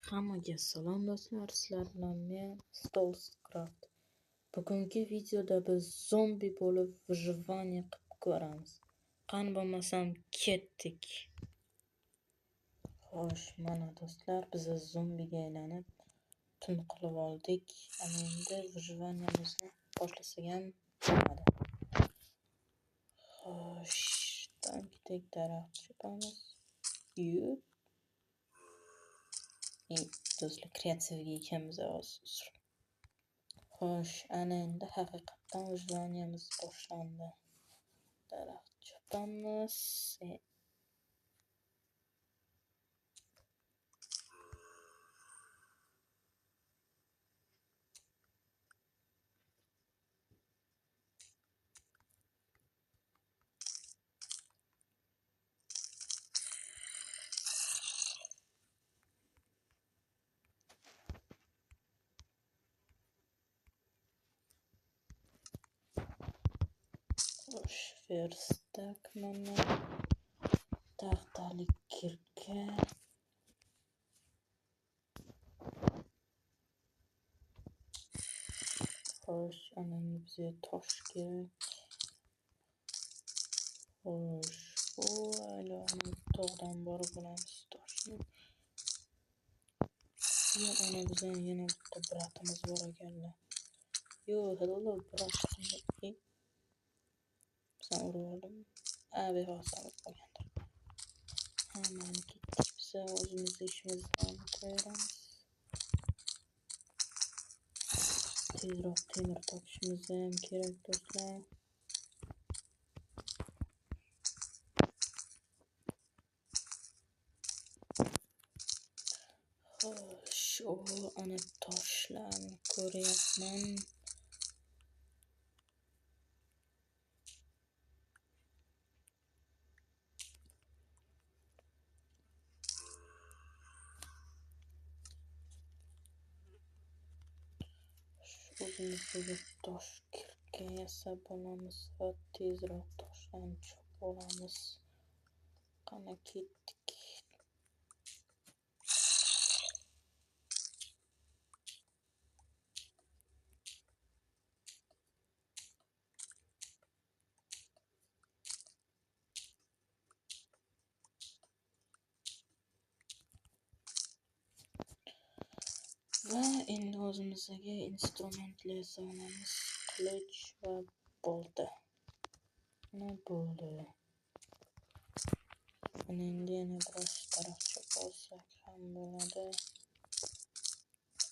Hammaga salom do'stlar, sizlar bilan men Stolzcraft. Bugungi videoda biz zombi bo'lib выживание qilib ko'ramiz. Qani bo'lmasam ketdik. Xo'sh, mana do'stlar, biz zombiga aylanib tun qilib oldik. Ana endi выживаниemizni boshlasak ham bo'ladi. Xo'sh, tankdek daraxt chopamiz. Do'stlar, kreativga ekanmiz hozir. Xo'sh, ana endi haqiqatdan выживаниemiz boshlandi. Daraxt chopamiz. Xo'sh, verstak mana taxtalik kirka. Xo'sh, ana bizga tosh kerak. Xo'sh, bu aylanib tog'dan borib olamiz toshni. Yo, ana bizning yana bitta bratimiz bor ekanlar. Yo, hello brat. Sen urib oldim. Bexosdan qolgandir. Hammani ketdik biz, o'zimizni ishimizni qilaveramiz. Tezroq temir topishimiz ham kerak do'stlar. Xo'sh, ana toshlarni ko'ryapman. O'zimizga tosh kirka yasab olamiz va tezroq toshlarni chopib olamiz. Qani ketdik. Va endi o'zimizga instrumentlar yasaolamiz. Qilich va bolta. Mana bo'ldi. Ana endi yana biroz daraxt chopib olsak ham bo'ladi.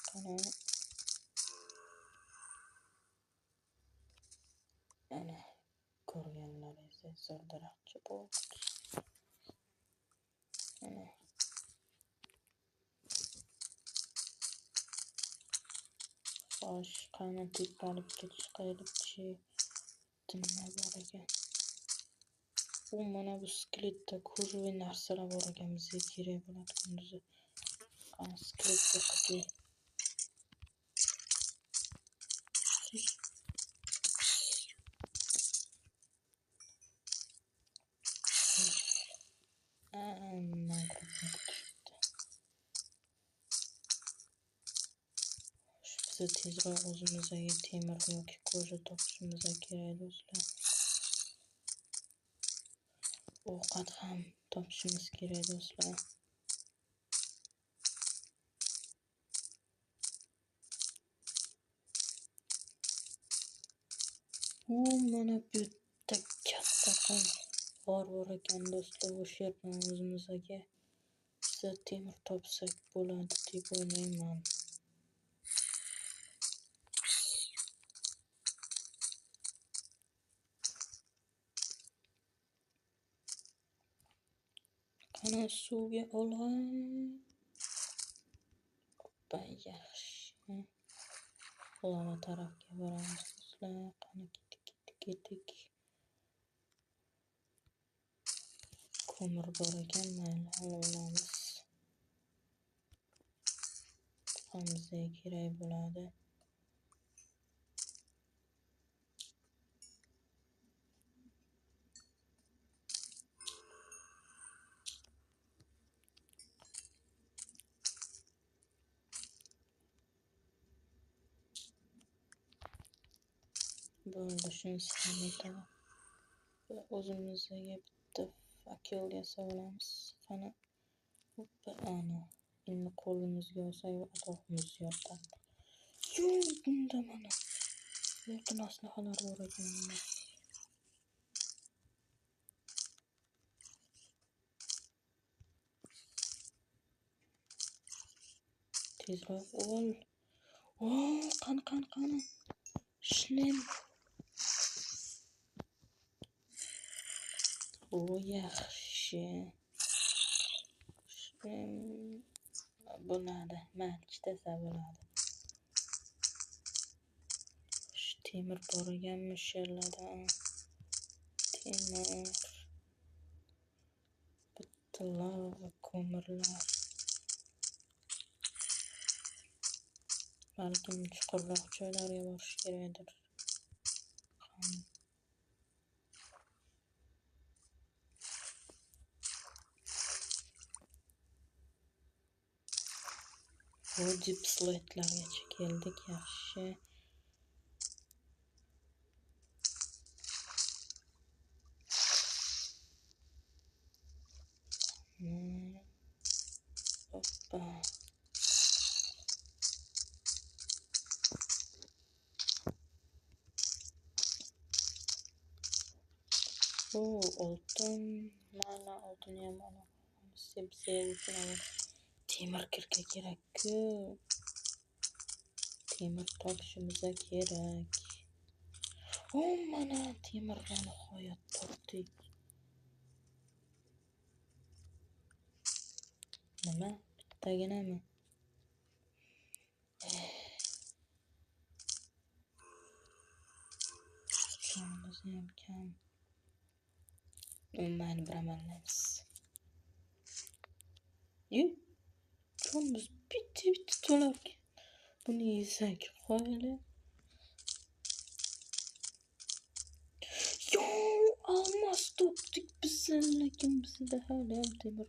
Qani. Ana ko'rganlaringizdek zo'r daraxt chopib oldik. Ana. Xo'sh, qani tepalikka chiqaylikchi. Nima bor ekan? Mana bu skeletda ko'rli narsalar bor ekan, bizga kerak bo'ladi kunduzi. Qani skeletga qildik. Bize tezroq o'zimizga temir yoki ko'za topishimiz kerak do'stlar. Ovqat ham topishimiz kerak do'stlar. Mana bu yerda katta qor bor ekan do'stlar. O'sha yerdan o'zimizga temir topsak bo'ladi deb o'ylayman. Qani suvga olay. Hoppa, yaxshi. Olama tarafga boramiz do'stlar. Qani ketdik. Ko'mir bor ekan, mayli olamiz. Bizga kerak bo'ladi. Bo'ldi, shunisi ham yetadi. O'zimizga bitta fakel yasab olamiz. Qani, hoppa, ana. Endi qo'limizga olsak atrofimiz yoritadi. Yo'q, bunda mana yaqin aslahalar bor ekan. Tezroq ol. Qani. Shlem. Yaxshi. Shlem bo'ladi. Match desa bo'ladi. Temir bor ekanmi sherlarda? Temir. Bittalar va ko'mirlar. Balkim chuqurroq joylarga borish kerakdir. Bu dipsletlargacha keldik, yaxshi. Hoppa. Oltin. Mana oltin ham mana. Sebze uchun temir kirka kerak-ku. Temir topishimiz kerak. Mana temirni nihoyat topdik. Nima? Bittaginami? Jonimiz ham kam. Mayli, bir amallaymiz. Jonimiz bitta to'lar. Buni yesak qo'yili. Olmos topdik biz, lekin bizda hali ham temir.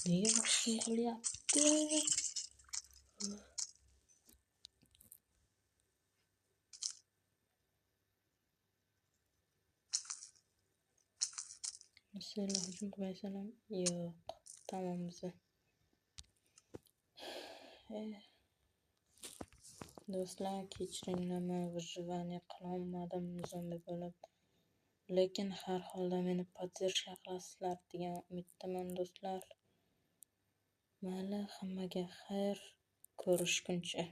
Nega boshim qilyapti? Sizlar hujum qilmaysanlar? Yo'q, tamom biza. Do'stlar, kechiringlar, men выживание qilolmadim zombi bo'lib. Lekin har holda meni podдержка qilasizlar degan umiddaman do'stlar. Mayli, hammaga xayr, ko'rishguncha.